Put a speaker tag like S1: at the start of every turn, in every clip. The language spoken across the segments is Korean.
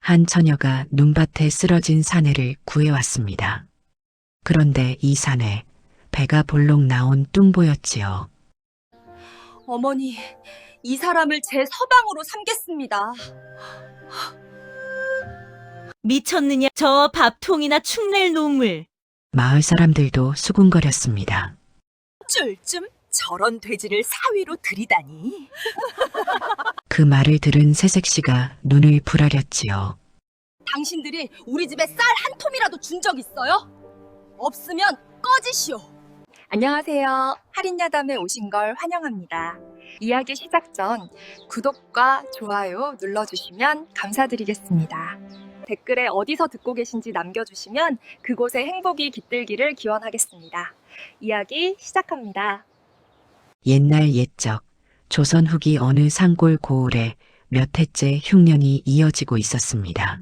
S1: 한 처녀가 눈밭에 쓰러진 사내를 구해왔습니다. 그런데 이 사내, 배가 볼록 나온 뚱보였지요.
S2: 어머니, 이 사람을 제 서방으로 삼겠습니다.
S3: 미쳤느냐? 저 밥통이나 축낼 놈을.
S1: 마을 사람들도 수군거렸습니다.
S2: 쫄쯤 저런 돼지를 사위로 들이다니.
S1: 그 말을 들은 새색시가 눈을 부라렸지요.
S2: 당신들이 우리 집에 쌀 한 톰이라도 준 적 있어요? 없으면 꺼지시오.
S4: 안녕하세요. 할인야담에 오신 걸 환영합니다. 이야기 시작 전 구독과 좋아요 눌러주시면 감사드리겠습니다. 댓글에 어디서 듣고 계신지 남겨주시면 그곳에 행복이 깃들기를 기원하겠습니다. 이야기 시작합니다.
S1: 옛날 옛적 조선 후기 어느 산골 고을에 몇 해째 흉년이 이어지고 있었습니다.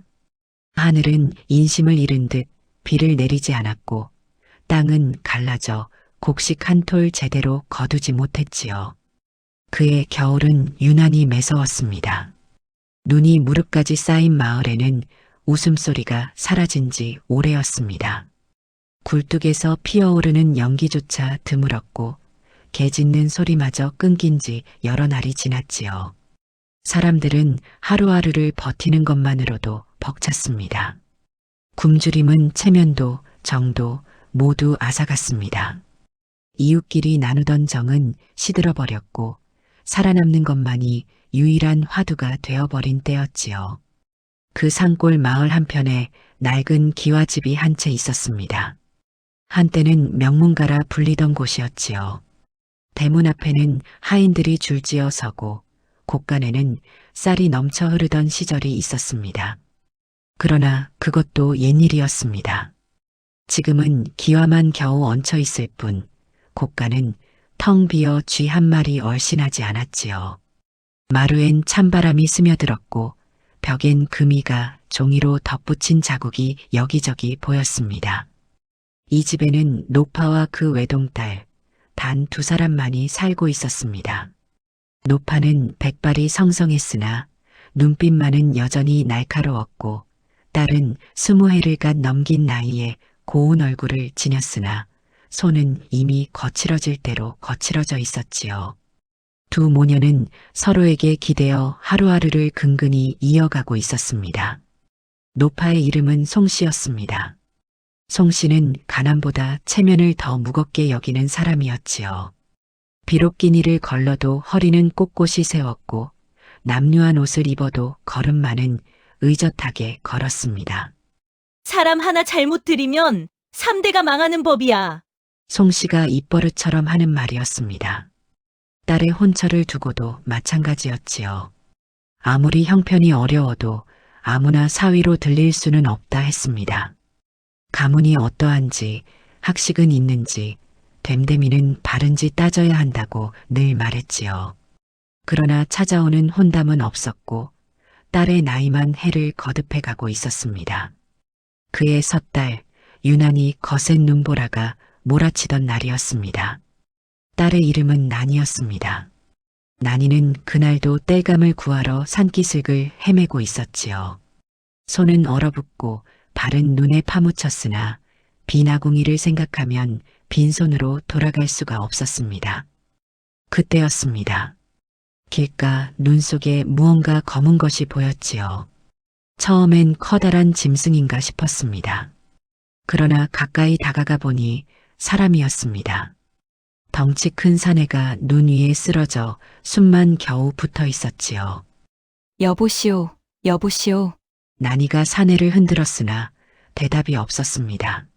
S1: 하늘은 인심을 잃은 듯 비를 내리지 않았고 땅은 갈라져 곡식 한 톨 제대로 거두지 못했지요. 그의 겨울은 유난히 매서웠습니다. 눈이 무릎까지 쌓인 마을에는 웃음소리가 사라진 지 오래였습니다. 굴뚝에서 피어오르는 연기조차 드물었고 개 짖는 소리마저 끊긴 지 여러 날이 지났지요. 사람들은 하루하루를 버티는 것만으로도 벅찼습니다. 굶주림은 체면도 정도 모두 앗아갔습니다. 이웃끼리 나누던 정은 시들어버렸고 살아남는 것만이 유일한 화두가 되어버린 때였지요. 그 산골 마을 한편에 낡은 기와집이 한 채 있었습니다. 한때는 명문가라 불리던 곳이었지요. 대문 앞에는 하인들이 줄지어 서고 곳간에는 쌀이 넘쳐 흐르던 시절이 있었습니다. 그러나 그것도 옛일이었습니다. 지금은 기와만 겨우 얹혀 있을 뿐 곳간은 텅 비어 쥐 한 마리 얼씬하지 않았지요. 마루엔 찬바람이 스며들었고 벽엔 금이가 종이로 덧붙인 자국이 여기저기 보였습니다. 이 집에는 노파와 그 외동딸 단 두 사람만이 살고 있었습니다. 노파는 백발이 성성했으나 눈빛만은 여전히 날카로웠고 딸은 20해를 갓 넘긴 나이에 고운 얼굴을 지녔으나 손은 이미 거칠어질 대로 거칠어져 있었지요. 두 모녀는 서로에게 기대어 하루하루를 근근히 이어가고 있었습니다. 노파의 이름은 송씨였습니다. 송씨는 가난보다 체면을 더 무겁게 여기는 사람이었지요. 비록 끼니를 걸러도 허리는 꼿꼿이 세웠고 남루한 옷을 입어도 걸음만은 의젓하게 걸었습니다.
S3: 사람 하나 잘못 들이면 3대가 망하는 법이야.
S1: 송씨가 입버릇처럼 하는 말이었습니다. 딸의 혼처를 두고도 마찬가지였지요. 아무리 형편이 어려워도 아무나 사위로 들릴 수는 없다 했습니다. 가문이 어떠한지, 학식은 있는지, 됨됨이는 바른지 따져야 한다고 늘 말했지요. 그러나 찾아오는 혼담은 없었고 딸의 나이만 해를 거듭해 가고 있었습니다. 그의 섣달, 유난히 거센 눈보라가 몰아치던 날이었습니다. 딸의 이름은 난이었습니다. 난이는 그날도 땔감을 구하러 산기슭을 헤매고 있었지요. 손은 얼어붙고 발은 눈에 파묻혔으나 비나궁이를 생각하면 빈손으로 돌아갈 수가 없었습니다. 그때였습니다. 길가 눈 속에 무언가 검은 것이 보였지요. 처음엔 커다란 짐승인가 싶었습니다. 그러나 가까이 다가가 보니 사람이었습니다. 덩치 큰 사내가 눈 위에 쓰러져 숨만 겨우 붙어 있었지요.
S3: 여보시오, 여보시오.
S1: 난이가 사내를 흔들었으나 대답이 없었습니다.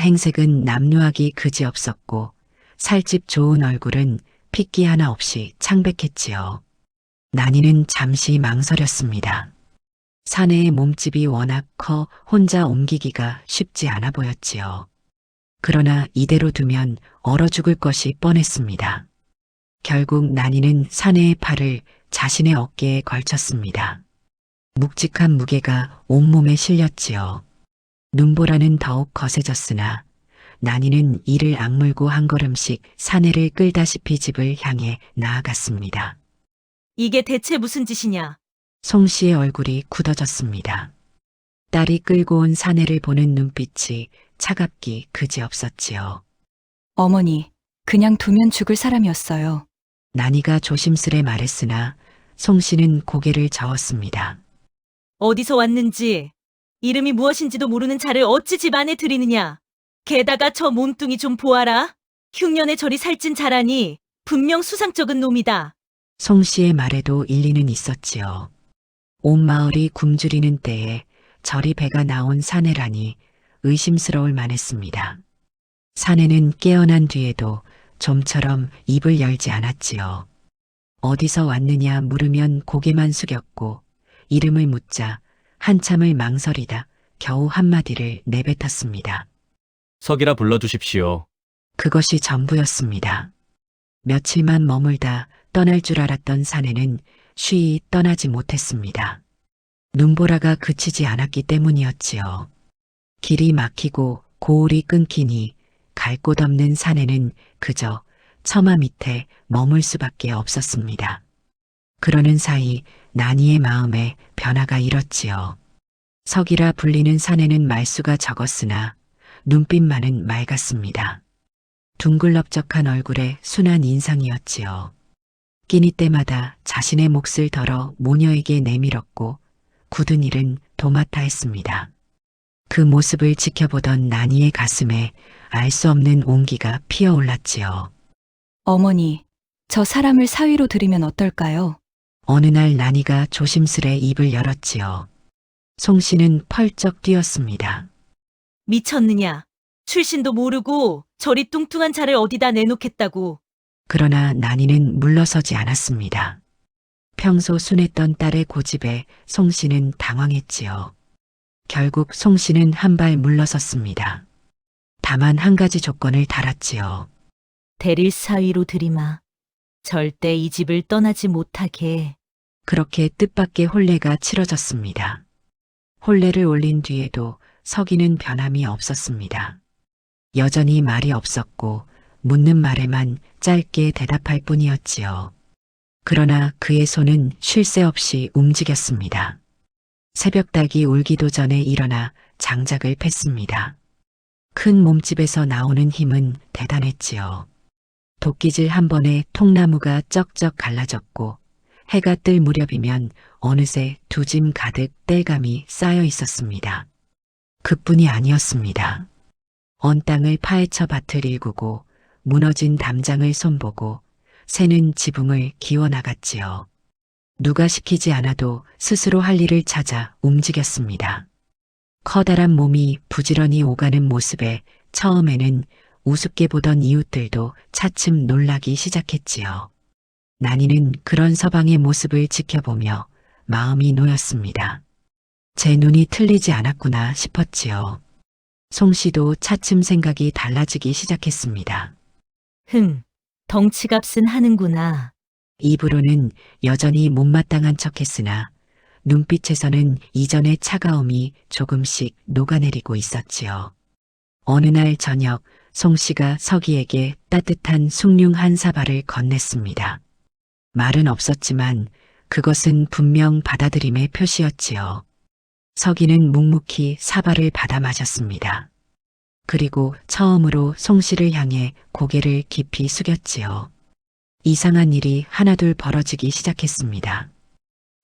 S1: 행색은 남루하기 그지없었고 살집 좋은 얼굴은 핏기 하나 없이 창백했지요. 난이는 잠시 망설였습니다. 사내의 몸집이 워낙 커 혼자 옮기기가 쉽지 않아 보였지요. 그러나 이대로 두면 얼어 죽을 것이 뻔했습니다. 결국 난이는 사내의 팔을 자신의 어깨에 걸쳤습니다. 묵직한 무게가 온몸에 실렸지요. 눈보라는 더욱 거세졌으나 난이는 이를 악물고 한 걸음씩 사내를 끌다시피 집을 향해 나아갔습니다.
S3: 이게 대체 무슨 짓이냐?
S1: 송 씨의 얼굴이 굳어졌습니다. 딸이 끌고 온 사내를 보는 눈빛이 차갑기 그지없었지요.
S5: 어머니, 그냥 두면 죽을 사람이었어요.
S1: 난이가 조심스레 말했으나 송 씨는 고개를 저었습니다.
S3: 어디서 왔는지, 이름이 무엇인지도 모르는 자를 어찌 집안에 들이느냐. 게다가 저 몸뚱이 좀 보아라. 흉년에 저리 살찐 자라니 분명 수상쩍은 놈이다.
S1: 송 씨의 말에도 일리는 있었지요. 온 마을이 굶주리는 때에 저리 배가 나온 사내라니 의심스러울 만했습니다. 사내는 깨어난 뒤에도 좀처럼 입을 열지 않았지요. 어디서 왔느냐 물으면 고개만 숙였고 이름을 묻자 한참을 망설이다 겨우 한마디를 내뱉었습니다.
S6: 석이라 불러주십시오.
S1: 그것이 전부였습니다. 며칠만 머물다 떠날 줄 알았던 사내는 쉬이 떠나지 못했습니다. 눈보라가 그치지 않았기 때문이었지요. 길이 막히고 고울이 끊기니 갈 곳 없는 사내는 그저 처마 밑에 머물 수밖에 없었습니다. 그러는 사이 난이의 마음에 변화가 일었지요. 석이라 불리는 사내는 말수가 적었으나 눈빛만은 맑았습니다. 둥글럽적한 얼굴에 순한 인상이었지요. 끼니 때마다 자신의 몫을 덜어 모녀에게 내밀었고 굳은 일은 도맡아 했습니다. 그 모습을 지켜보던 난이의 가슴에 알 수 없는 온기가 피어올랐지요.
S5: 어머니, 저 사람을 사위로 들이면 어떨까요?
S1: 어느 날 난이가 조심스레 입을 열었지요. 송 씨는 펄쩍 뛰었습니다.
S3: 미쳤느냐. 출신도 모르고 저리 뚱뚱한 자를 어디다 내놓겠다고.
S1: 그러나 난이는 물러서지 않았습니다. 평소 순했던 딸의 고집에 송 씨는 당황했지요. 결국 송 씨는 한 발 물러섰습니다. 다만 한 가지 조건을 달았지요.
S3: 대릴 사위로 들이마. 절대 이 집을 떠나지 못하게.
S1: 그렇게 뜻밖의 혼례가 치러졌습니다. 혼례를 올린 뒤에도 석이는 변함이 없었습니다. 여전히 말이 없었고 묻는 말에만 짧게 대답할 뿐이었지요. 그러나 그의 손은 쉴 새 없이 움직였습니다. 새벽닭이 울기도 전에 일어나 장작을 팼습니다. 큰 몸집에서 나오는 힘은 대단했지요. 도끼질 한 번에 통나무가 쩍쩍 갈라졌고 해가 뜰 무렵이면 어느새 두 짐 가득 땔감이 쌓여 있었습니다. 그뿐이 아니었습니다. 언 땅을 파헤쳐 밭을 일구고 무너진 담장을 손보고 새는 지붕을 기워 나갔지요. 누가 시키지 않아도 스스로 할 일을 찾아 움직였습니다. 커다란 몸이 부지런히 오가는 모습에 처음에는 우습게 보던 이웃들도 차츰 놀라기 시작했지요. 난이는 그런 서방의 모습을 지켜보며 마음이 놓였습니다. 제 눈이 틀리지 않았구나 싶었지요. 송 씨도 차츰 생각이 달라지기 시작했습니다.
S3: 덩치값은 하는구나.
S1: 입으로는 여전히 못마땅한 척했으나 눈빛에서는 이전의 차가움이 조금씩 녹아내리고 있었지요. 어느 날 저녁 송 씨가 석이에게 따뜻한 숭늉 한 사발을 건넸습니다. 말은 없었지만 그것은 분명 받아들임의 표시였지요. 석이는 묵묵히 사발을 받아 마셨습니다. 그리고 처음으로 송 씨를 향해 고개를 깊이 숙였지요. 이상한 일이 하나둘 벌어지기 시작했습니다.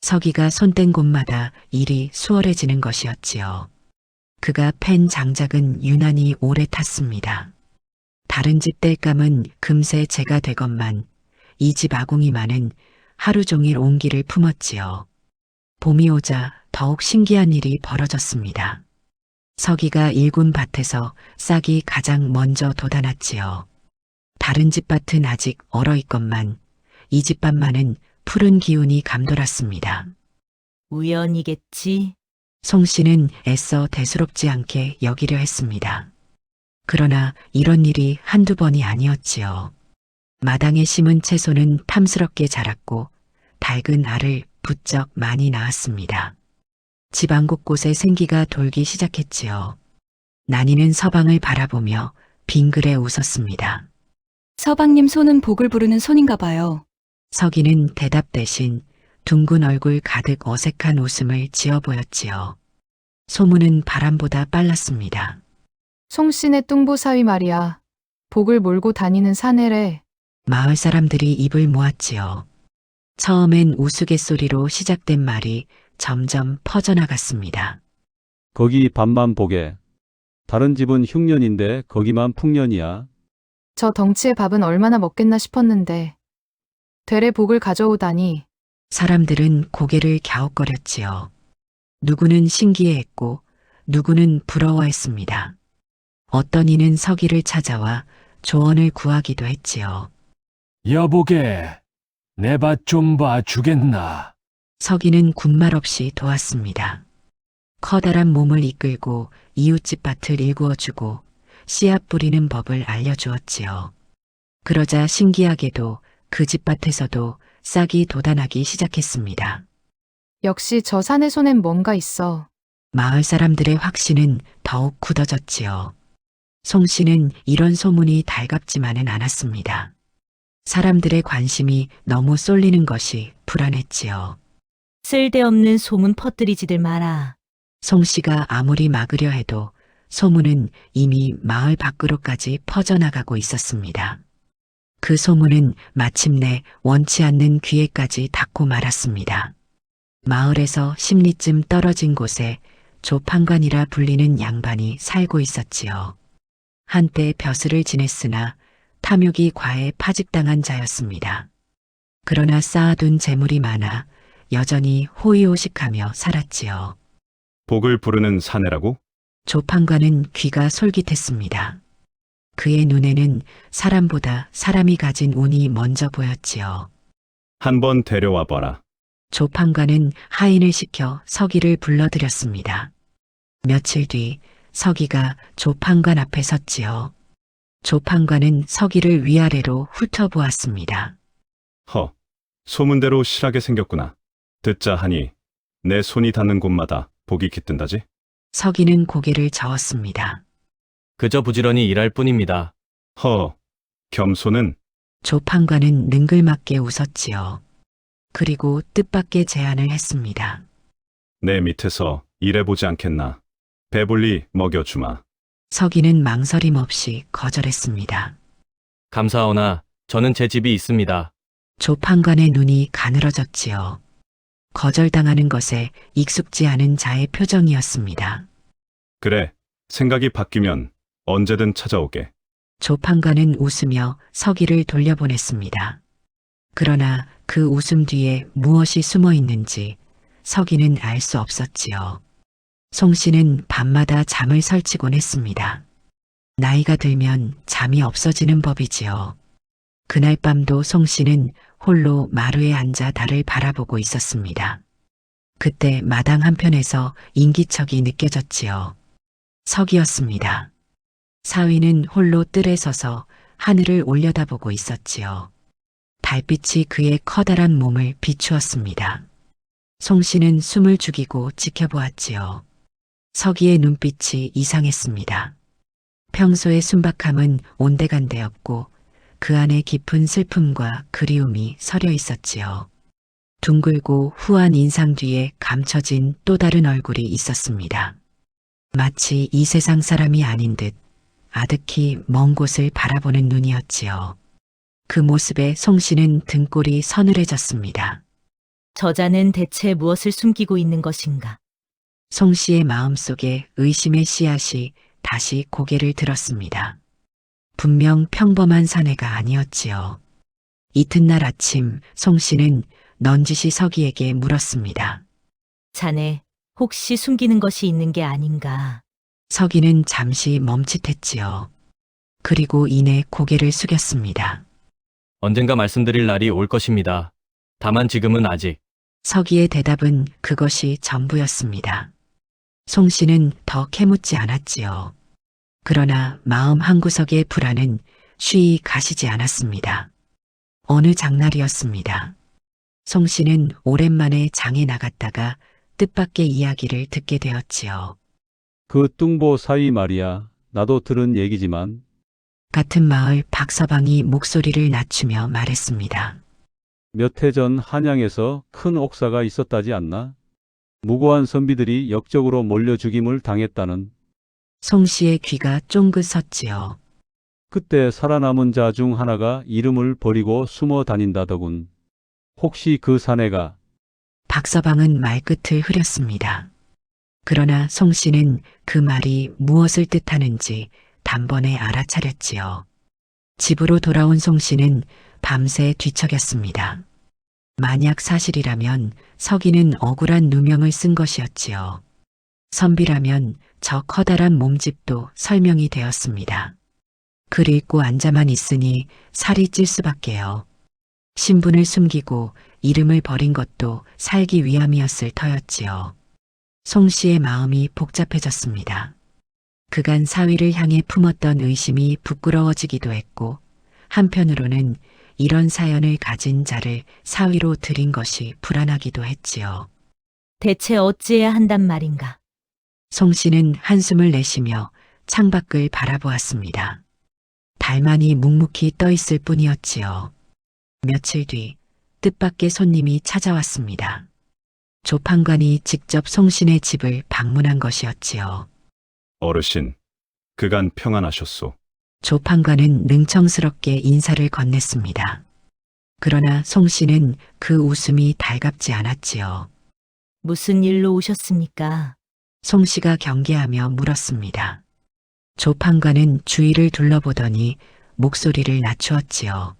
S1: 석이가 손댄 곳마다 일이 수월해지는 것이었지요. 그가 팬 장작은 유난히 오래 탔습니다. 다른 집 땔감은 금세 재가 되건만 이 집 아궁이만은 하루 종일 온기를 품었지요. 봄이 오자 더욱 신기한 일이 벌어졌습니다. 석이가 일군 밭에서 싹이 가장 먼저 돋아났지요. 다른 집 밭은 아직 얼어있건만 이 집 밭만은 푸른 기운이 감돌았습니다.
S3: 우연이겠지.
S1: 송 씨는 애써 대수롭지 않게 여기려 했습니다. 그러나 이런 일이 한두 번이 아니었지요. 마당에 심은 채소는 탐스럽게 자랐고 밝은 알을 부쩍 많이 낳았습니다. 집안 곳곳에 생기가 돌기 시작했지요. 난이는 서방을 바라보며 빙그레 웃었습니다.
S5: 서방님 손은 복을 부르는 손인가 봐요.
S1: 석이는 대답 대신 둥근 얼굴 가득 어색한 웃음을 지어 보였지요. 소문은 바람보다 빨랐습니다.
S7: 송씨네 뚱보사위 말이야. 복을 몰고 다니는 사내래.
S1: 마을 사람들이 입을 모았지요. 처음엔 우스갯소리로 시작된 말이 점점 퍼져나갔습니다.
S8: 거기 밥만 보게. 다른 집은 흉년인데 거기만 풍년이야.
S7: 저 덩치의 밥은 얼마나 먹겠나 싶었는데. 되레 복을 가져오다니.
S1: 사람들은 고개를 갸웃거렸지요. 누구는 신기해했고 누구는 부러워했습니다. 어떤 이는 서기를 찾아와 조언을 구하기도 했지요.
S9: 여보게, 내 밭 좀 봐주겠나?
S1: 서기는 군말 없이 도왔습니다. 커다란 몸을 이끌고 이웃집 밭을 일구어주고 씨앗 뿌리는 법을 알려주었지요. 그러자 신기하게도 그 집 밭에서도 싹이 돋아나기 시작했습니다.
S7: 역시 저 사내 손엔 뭔가 있어.
S1: 마을 사람들의 확신은 더욱 굳어졌지요. 송 씨는 이런 소문이 달갑지만은 않았습니다. 사람들의 관심이 너무 쏠리는 것이 불안했지요.
S3: 쓸데없는 소문 퍼뜨리지들 마라.
S1: 송 씨가 아무리 막으려 해도 소문은 이미 마을 밖으로까지 퍼져나가고 있었습니다. 그 소문은 마침내 원치 않는 귀에까지 닿고 말았습니다. 마을에서 10리쯤 떨어진 곳에 조판관이라 불리는 양반이 살고 있었지요. 한때 벼슬을 지냈으나 탐욕이 과해 파직당한 자였습니다. 그러나 쌓아둔 재물이 많아 여전히 호의호식하며 살았지요.
S10: 복을 부르는 사내라고?
S1: 조판관은 귀가 솔깃했습니다. 그의 눈에는 사람보다 사람이 가진 운이 먼저 보였지요.
S10: 한번 데려와 봐라.
S1: 조판관은 하인을 시켜 서기를 불러들였습니다. 며칠 뒤 서기가 조판관 앞에 섰지요. 조판관은 서기를 위아래로 훑어보았습니다.
S10: 허, 소문대로 실하게 생겼구나. 듣자 하니 내 손이 닿는 곳마다 복이 깃든다지?
S1: 서기는 고개를 저었습니다.
S6: 그저 부지런히 일할 뿐입니다.
S10: 허, 겸손은
S1: 조판관은 능글맞게 웃었지요. 그리고 뜻밖의 제안을 했습니다.
S10: 내 밑에서 일해보지 않겠나. 배불리 먹여주마.
S1: 서기는 망설임 없이 거절했습니다.
S6: 감사하오나 저는 제 집이 있습니다.
S1: 조판관의 눈이 가늘어졌지요. 거절당하는 것에 익숙지 않은 자의 표정이었습니다.
S10: 그래, 생각이 바뀌면 언제든 찾아오게.
S1: 조판관은 웃으며 서기를 돌려보냈습니다. 그러나 그 웃음 뒤에 무엇이 숨어 있는지 서기는 알 수 없었지요. 송 씨는 밤마다 잠을 설치곤 했습니다. 나이가 들면 잠이 없어지는 법이지요. 그날 밤도 송 씨는 홀로 마루에 앉아 달을 바라보고 있었습니다. 그때 마당 한편에서 인기척이 느껴졌지요. 서기였습니다. 사위는 홀로 뜰에 서서 하늘을 올려다보고 있었지요. 달빛이 그의 커다란 몸을 비추었습니다. 송 씨는 숨을 죽이고 지켜보았지요. 서기의 눈빛이 이상했습니다. 평소의 순박함은 온데간데 없고 그 안에 깊은 슬픔과 그리움이 서려 있었지요. 둥글고 후한 인상 뒤에 감춰진 또 다른 얼굴이 있었습니다. 마치 이 세상 사람이 아닌 듯 아득히 먼 곳을 바라보는 눈이었지요. 그 모습에 송 씨는 등골이 서늘해졌습니다.
S3: 저자는 대체 무엇을 숨기고 있는 것인가?
S1: 송 씨의 마음속에 의심의 씨앗이 다시 고개를 들었습니다. 분명 평범한 사내가 아니었지요. 이튿날 아침 송 씨는 넌지시 서기에게 물었습니다.
S3: 자네, 혹시 숨기는 것이 있는 게 아닌가?
S1: 서기는 잠시 멈칫했지요. 그리고 이내 고개를 숙였습니다.
S6: 언젠가 말씀드릴 날이 올 것입니다. 다만 지금은 아직.
S1: 서기의 대답은 그것이 전부였습니다. 송 씨는 더 캐묻지 않았지요. 그러나 마음 한구석의 불안은 쉬이 가시지 않았습니다. 어느 장날이었습니다. 송 씨는 오랜만에 장에 나갔다가 뜻밖의 이야기를 듣게 되었지요.
S8: 그 뚱보 사위 말이야. 나도 들은 얘기지만
S1: 같은 마을 박서방이 목소리를 낮추며 말했습니다.
S8: 몇 해 전 한양에서 큰 옥사가 있었다지 않나? 무고한 선비들이 역적으로 몰려 죽임을 당했다는.
S1: 송 씨의 귀가 쫑긋 섰지요.
S8: 그때 살아남은 자 중 하나가 이름을 버리고 숨어 다닌다더군. 혹시 그 사내가
S1: 박서방은 말끝을 흐렸습니다. 그러나 송 씨는 그 말이 무엇을 뜻하는지 단번에 알아차렸지요. 집으로 돌아온 송 씨는 밤새 뒤척였습니다. 만약 사실이라면 서기는 억울한 누명을 쓴 것이었지요. 선비라면 저 커다란 몸집도 설명이 되었습니다. 글 읽고 앉아만 있으니 살이 찔 수밖에요. 신분을 숨기고 이름을 버린 것도 살기 위함이었을 터였지요. 송 씨의 마음이 복잡해졌습니다. 그간 사위를 향해 품었던 의심이 부끄러워지기도 했고, 한편으로는 이런 사연을 가진 자를 사위로 들인 것이 불안하기도 했지요.
S3: 대체 어찌해야 한단 말인가?
S1: 송 씨는 한숨을 내쉬며 창밖을 바라보았습니다. 달만이 묵묵히 떠 있을 뿐이었지요. 며칠 뒤 뜻밖의 손님이 찾아왔습니다. 조판관이 직접 송신의 집을 방문한 것이었지요.
S10: 어르신, 그간 평안하셨소.
S1: 조판관은 능청스럽게 인사를 건넸습니다. 그러나 송씨는 그 웃음이 달갑지 않았지요.
S3: 무슨 일로 오셨습니까?
S1: 송씨가 경계하며 물었습니다. 조판관은 주위를 둘러보더니 목소리를 낮추었지요.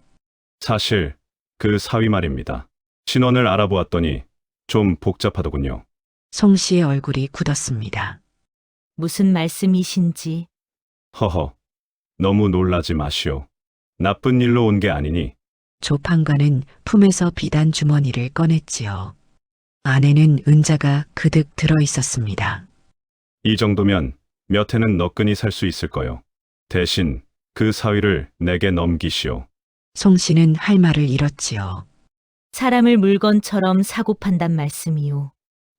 S10: 사실 그 사위 말입니다. 신원을 알아보았더니 좀 복잡하더군요.
S1: 송씨의 얼굴이 굳었습니다.
S3: 무슨 말씀이신지.
S10: 허허, 너무 놀라지 마시오. 나쁜 일로 온 게 아니니.
S1: 조판관은 품에서 비단 주머니를 꺼냈지요. 안에는 은자가 그득 들어 있었습니다.
S10: 이 정도면 몇 해는 너끈히 살 수 있을 거요. 대신 그 사위를 내게 넘기시오.
S1: 송씨는 할 말을 잃었지요.
S3: 사람을 물건처럼 사고 판단 말씀이요.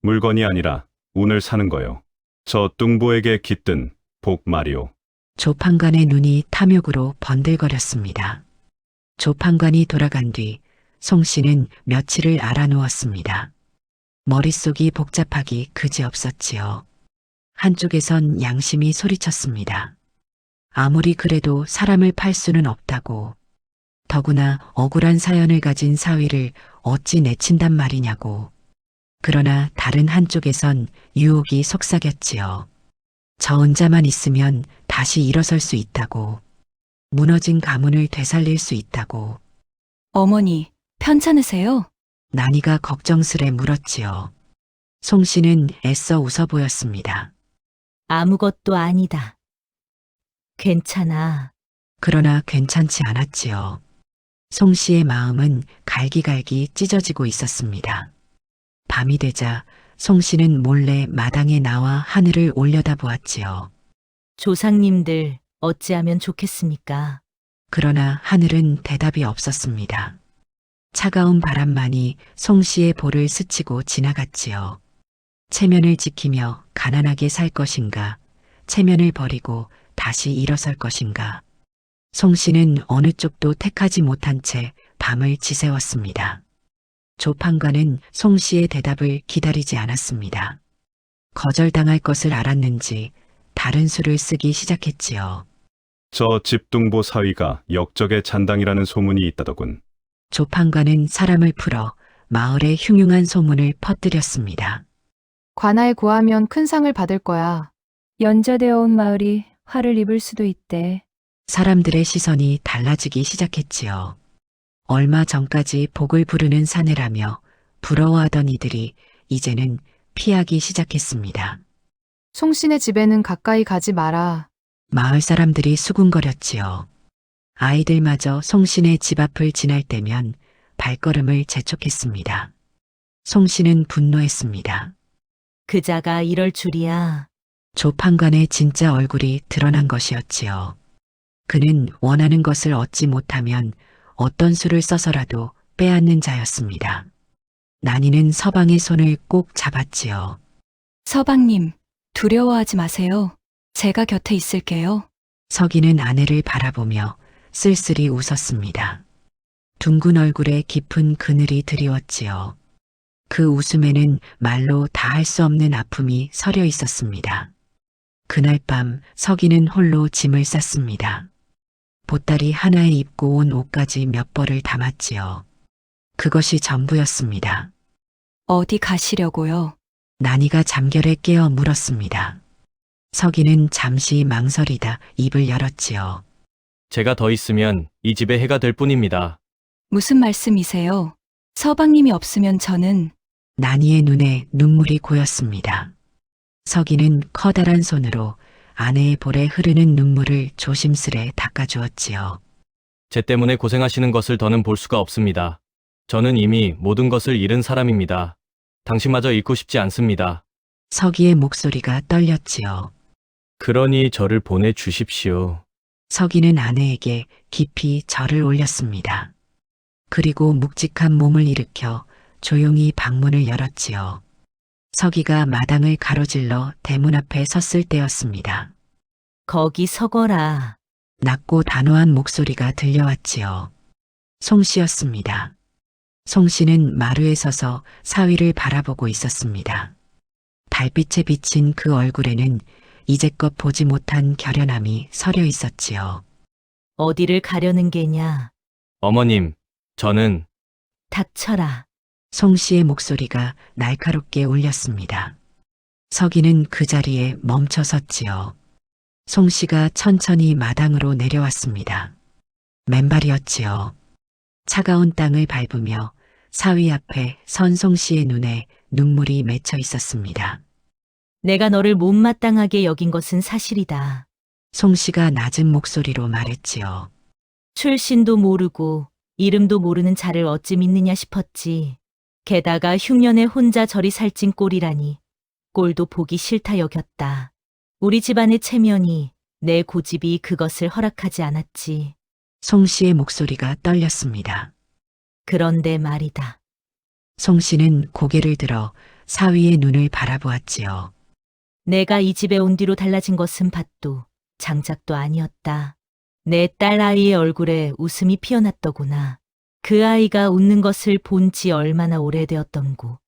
S10: 물건이 아니라 운을 사는 거요. 저 뚱보에게 깃든 복 말이오.
S1: 조판관의 눈이 탐욕으로 번들거렸습니다. 조판관이 돌아간 뒤 송씨는 며칠을 알아누웠습니다. 머릿속이 복잡하기 그지없었지요. 한쪽에선 양심이 소리쳤습니다. 아무리 그래도 사람을 팔 수는 없다고. 더구나 억울한 사연을 가진 사위를 어찌 내친단 말이냐고. 그러나 다른 한쪽에선 유혹이 속삭였지요. 저 혼자만 있으면 다시 일어설 수 있다고. 무너진 가문을 되살릴 수 있다고.
S5: 어머니, 편찮으세요?
S1: 난이가 걱정스레 물었지요. 송씨는 애써 웃어 보였습니다.
S3: 아무것도 아니다. 괜찮아.
S1: 그러나 괜찮지 않았지요. 송씨의 마음은 갈기갈기 찢어지고 있었습니다. 밤이 되자 송씨는 몰래 마당에 나와 하늘을 올려다보았지요.
S3: 조상님들 어찌하면 좋겠습니까?
S1: 그러나 하늘은 대답이 없었습니다. 차가운 바람만이 송씨의 볼을 스치고 지나갔지요. 체면을 지키며 가난하게 살 것인가, 체면을 버리고 다시 일어설 것인가. 송씨는 어느 쪽도 택하지 못한 채 밤을 지새웠습니다. 조판관은 송씨의 대답을 기다리지 않았습니다. 거절당할 것을 알았는지 다른 수를 쓰기 시작했지요.
S10: 저 집뚱보 사위가 역적의 잔당이라는 소문이 있다더군.
S1: 조판관은 사람을 풀어 마을에 흉흉한 소문을 퍼뜨렸습니다.
S7: 관아에 구하면 큰 상을 받을 거야.
S5: 연좌되어 온 마을이 화를 입을 수도 있대.
S1: 사람들의 시선이 달라지기 시작했지요. 얼마 전까지 복을 부르는 사내라며 부러워하던 이들이 이제는 피하기 시작했습니다.
S7: 송씨네 집에는 가까이 가지 마라.
S1: 마을 사람들이 수군거렸지요. 아이들마저 송씨네 집 앞을 지날 때면 발걸음을 재촉했습니다. 송씨는 분노했습니다.
S3: 그자가 이럴 줄이야.
S1: 조판관의 진짜 얼굴이 드러난 것이었지요. 그는 원하는 것을 얻지 못하면 어떤 수를 써서라도 빼앗는 자였습니다. 난이는 서방의 손을 꼭 잡았지요.
S5: 서방님, 두려워하지 마세요. 제가 곁에 있을게요.
S1: 서기는 아내를 바라보며 쓸쓸히 웃었습니다. 둥근 얼굴에 깊은 그늘이 드리웠지요. 그 웃음에는 말로 다 할 수 없는 아픔이 서려 있었습니다. 그날 밤 서기는 홀로 짐을 쌌습니다. 보따리 하나에 입고 온 옷까지 몇 벌을 담았지요. 그것이 전부였습니다.
S5: 어디 가시려고요?
S1: 난이가 잠결에 깨어 물었습니다. 서기는 잠시 망설이다 입을 열었지요.
S6: 제가 더 있으면 이 집에 해가 될 뿐입니다.
S5: 무슨 말씀이세요? 서방님이 없으면 저는
S1: 난이의 눈에 눈물이 고였습니다. 서기는 커다란 손으로 아내의 볼에 흐르는 눈물을 조심스레 닦아주었지요.
S6: 제 때문에 고생하시는 것을 더는 볼 수가 없습니다. 저는 이미 모든 것을 잃은 사람입니다. 당신마저 잃고 싶지 않습니다.
S1: 서기의 목소리가 떨렸지요.
S6: 그러니 저를 보내주십시오.
S1: 서기는 아내에게 깊이 절을 올렸습니다. 그리고 묵직한 몸을 일으켜 조용히 방문을 열었지요. 서기가 마당을 가로질러 대문 앞에 섰을 때였습니다.
S3: 거기 서거라.
S1: 낮고 단호한 목소리가 들려왔지요. 송 씨였습니다. 송 씨는 마루에 서서 사위를 바라보고 있었습니다. 달빛에 비친 그 얼굴에는 이제껏 보지 못한 결연함이 서려 있었지요.
S3: 어디를 가려는 게냐.
S6: 어머님, 저는
S3: 닥쳐라.
S1: 송 씨의 목소리가 날카롭게 울렸습니다. 서기는 그 자리에 멈춰 섰지요. 송 씨가 천천히 마당으로 내려왔습니다. 맨발이었지요. 차가운 땅을 밟으며 사위 앞에 선 송 씨의 눈에 눈물이 맺혀 있었습니다.
S3: 내가 너를 못마땅하게 여긴 것은 사실이다.
S1: 송 씨가 낮은 목소리로 말했지요.
S3: 출신도 모르고 이름도 모르는 자를 어찌 믿느냐 싶었지. 게다가 흉년에 혼자 저리 살찐 꼴이라니 꼴도 보기 싫다 여겼다. 우리 집안의 체면이 내 고집이 그것을 허락하지 않았지.
S1: 송 씨의 목소리가 떨렸습니다.
S3: 그런데 말이다.
S1: 송 씨는 고개를 들어 사위의 눈을 바라보았지요.
S3: 내가 이 집에 온 뒤로 달라진 것은 밭도 장작도 아니었다. 내 딸 아이의 얼굴에 웃음이 피어났더구나. 그 아이가 웃는 것을 본 지 얼마나 오래되었던고.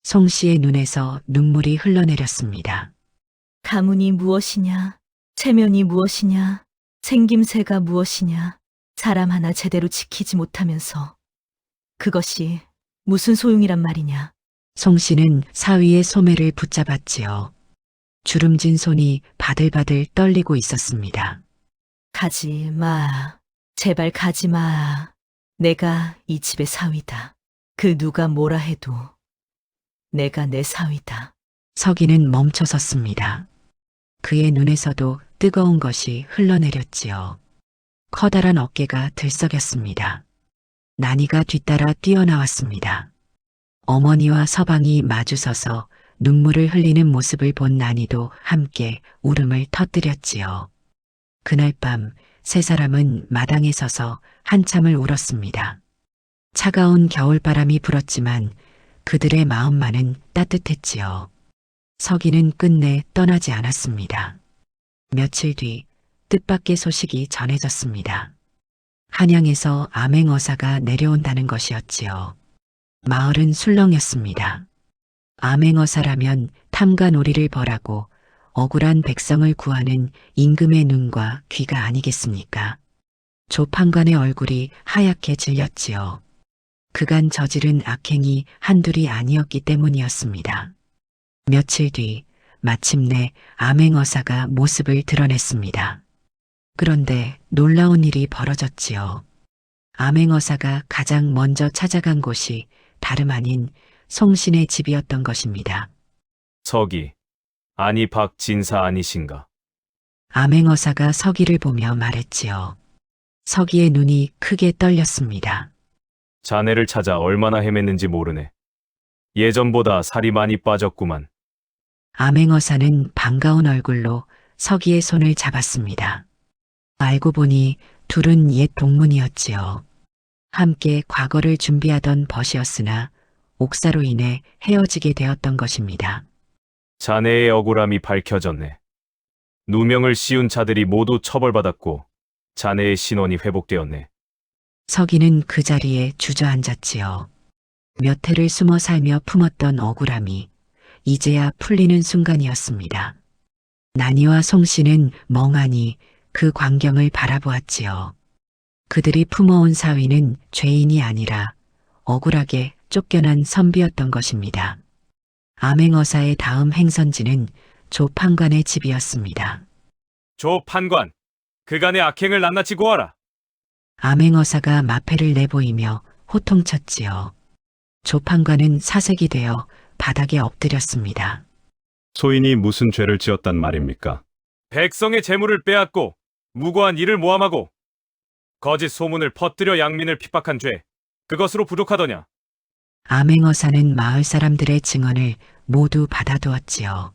S1: 송 씨의 눈에서 눈물이 흘러내렸습니다.
S3: 가문이 무엇이냐? 체면이 무엇이냐? 생김새가 무엇이냐? 사람 하나 제대로 지키지 못하면서 그것이 무슨 소용이란 말이냐?
S1: 송 씨는 사위의 소매를 붙잡았지요. 주름진 손이 바들바들 떨리고 있었습니다.
S3: 가지 마. 제발 가지 마. 내가 이 집의 사위다. 그 누가 뭐라 해도 내가 내 사위다.
S1: 서기는 멈춰 섰습니다. 그의 눈에서도 뜨거운 것이 흘러내렸지요. 커다란 어깨가 들썩였습니다. 난이가 뒤따라 뛰어나왔습니다. 어머니와 서방이 마주서서 눈물을 흘리는 모습을 본 난이도 함께 울음을 터뜨렸지요. 그날 밤 세 사람은 마당에 서서 한참을 울었습니다. 차가운 겨울바람이 불었지만 그들의 마음만은 따뜻했지요. 서기는 끝내 떠나지 않았습니다. 며칠 뒤 뜻밖의 소식이 전해졌습니다. 한양에서 암행어사가 내려온다는 것이었지요. 마을은 술렁였습니다. 암행어사라면 탐관오리를 벌하고 억울한 백성을 구하는 임금의 눈과 귀가 아니겠습니까? 조판관의 얼굴이 하얗게 질렸지요. 그간 저지른 악행이 한둘이 아니었기 때문이었습니다. 며칠 뒤 마침내 암행어사가 모습을 드러냈습니다. 그런데 놀라운 일이 벌어졌지요. 암행어사가 가장 먼저 찾아간 곳이 다름 아닌 송신의 집이었던 것입니다.
S10: 서기, 아니 박진사 아니신가?
S1: 암행어사가 서기를 보며 말했지요. 서기의 눈이 크게 떨렸습니다.
S10: 자네를 찾아 얼마나 헤맸는지 모르네. 예전보다 살이 많이 빠졌구만.
S1: 암행어사는 반가운 얼굴로 서기의 손을 잡았습니다. 알고 보니 둘은 옛 동문이었지요. 함께 과거를 준비하던 벗이었으나 옥사로 인해 헤어지게 되었던 것입니다.
S10: 자네의 억울함이 밝혀졌네. 누명을 씌운 자들이 모두 처벌받았고 자네의 신원이 회복되었네.
S1: 서기는 그 자리에 주저앉았지요. 몇 해를 숨어 살며 품었던 억울함이 이제야 풀리는 순간이었습니다. 난이와 송씨는 멍하니 그 광경을 바라보았지요. 그들이 품어온 사위는 죄인이 아니라 억울하게 쫓겨난 선비였던 것입니다. 암행어사의 다음 행선지는 조 판관의 집이었습니다.
S6: 조 판관, 그간의 악행을 낱낱이 고하라.
S1: 암행어사가 마패를 내보이며 호통쳤지요. 조 판관은 사색이 되어 바닥에 엎드렸습니다.
S10: 소인이 무슨 죄를 지었단 말입니까?
S6: 백성의 재물을 빼앗고 무고한 이를 모함하고 거짓 소문을 퍼뜨려 양민을 핍박한 죄, 그것으로 부족하더냐?
S1: 암행어사는 마을 사람들의 증언을 모두 받아두었지요.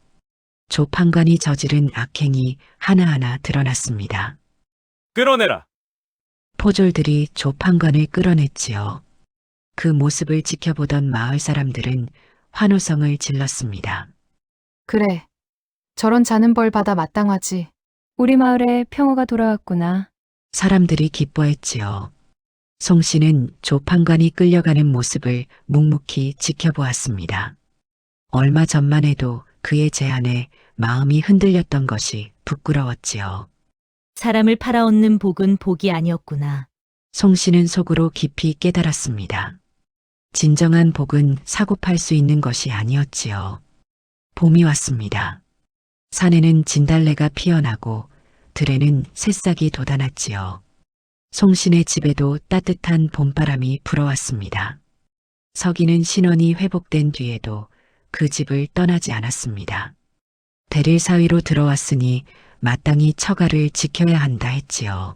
S1: 조 판관이 저지른 악행이 하나하나 드러났습니다.
S6: 끌어내라.
S1: 포졸들이 조 판관을 끌어냈지요. 그 모습을 지켜보던 마을 사람들은 환호성을 질렀습니다.
S7: 그래. 저런 자는 벌 받아 마땅하지.
S5: 우리 마을에 평화가 돌아왔구나.
S1: 사람들이 기뻐했지요. 송 씨는 조 판관이 끌려가는 모습을 묵묵히 지켜보았습니다. 얼마 전만 해도 그의 제안에 마음이 흔들렸던 것이 부끄러웠지요.
S3: 사람을 팔아엎는 복은 복이 아니었구나.
S1: 송 씨는 속으로 깊이 깨달았습니다. 진정한 복은 사고 팔 수 있는 것이 아니었지요. 봄이 왔습니다. 산에는 진달래가 피어나고 들에는 새싹이 돋아났지요. 송신의 집에도 따뜻한 봄바람이 불어왔습니다. 서기는 신원이 회복된 뒤에도 그 집을 떠나지 않았습니다. 대릴 사위로 들어왔으니 마땅히 처가를 지켜야 한다 했지요.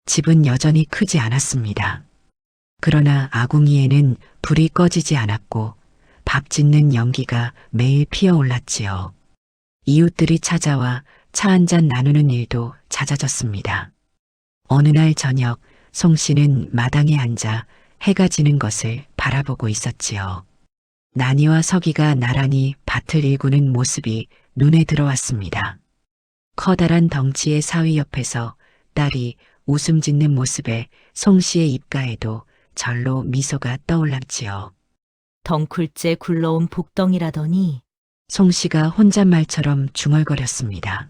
S1: 집은 여전히 크지 않았습니다. 그러나 아궁이에는 불이 꺼지지 않았고 밥 짓는 연기가 매일 피어올랐지요. 이웃들이 찾아와 차 한잔 나누는 일도 잦아졌습니다. 어느 날 저녁 송 씨는 마당에 앉아 해가 지는 것을 바라보고 있었지요. 난이와 서기가 나란히 밭을 일구는 모습이 눈에 들어왔습니다. 커다란 덩치의 사위 옆에서 딸이 웃음 짓는 모습에 송 씨의 입가에도 절로 미소가 떠올랐지요.
S3: 덩굴째 굴러온 복덩이라더니
S1: 송 씨가 혼잣말처럼 중얼거렸습니다.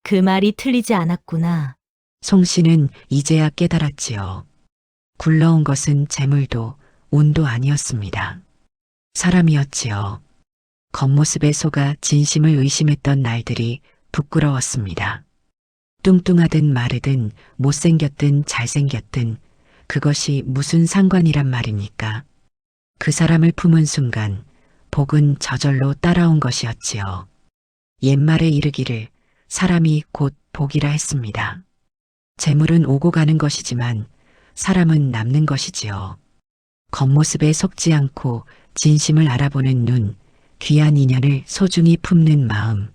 S3: 그 말이 틀리지 않았구나.
S1: 송 씨는 이제야 깨달았지요. 굴러온 것은 재물도 운도 아니었습니다. 사람이었지요. 겉모습에 속아 진심을 의심했던 날들이 부끄러웠습니다. 뚱뚱하든 마르든 못생겼든 잘생겼든 그것이 무슨 상관이란 말입니까? 그 사람을 품은 순간 복은 저절로 따라온 것이었지요. 옛말에 이르기를 사람이 곧 복이라 했습니다. 재물은 오고 가는 것이지만 사람은 남는 것이지요. 겉모습에 속지 않고 진심을 알아보는 눈, 귀한 인연을 소중히 품는 마음,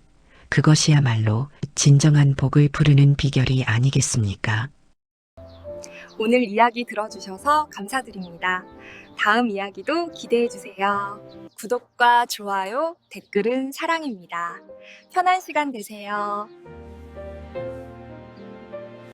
S1: 그것이야말로 진정한 복을 부르는 비결이 아니겠습니까?
S4: 오늘 이야기 들어주셔서 감사드립니다. 다음 이야기도 기대해주세요. 구독과 좋아요, 댓글은 사랑입니다. 편한 시간 되세요.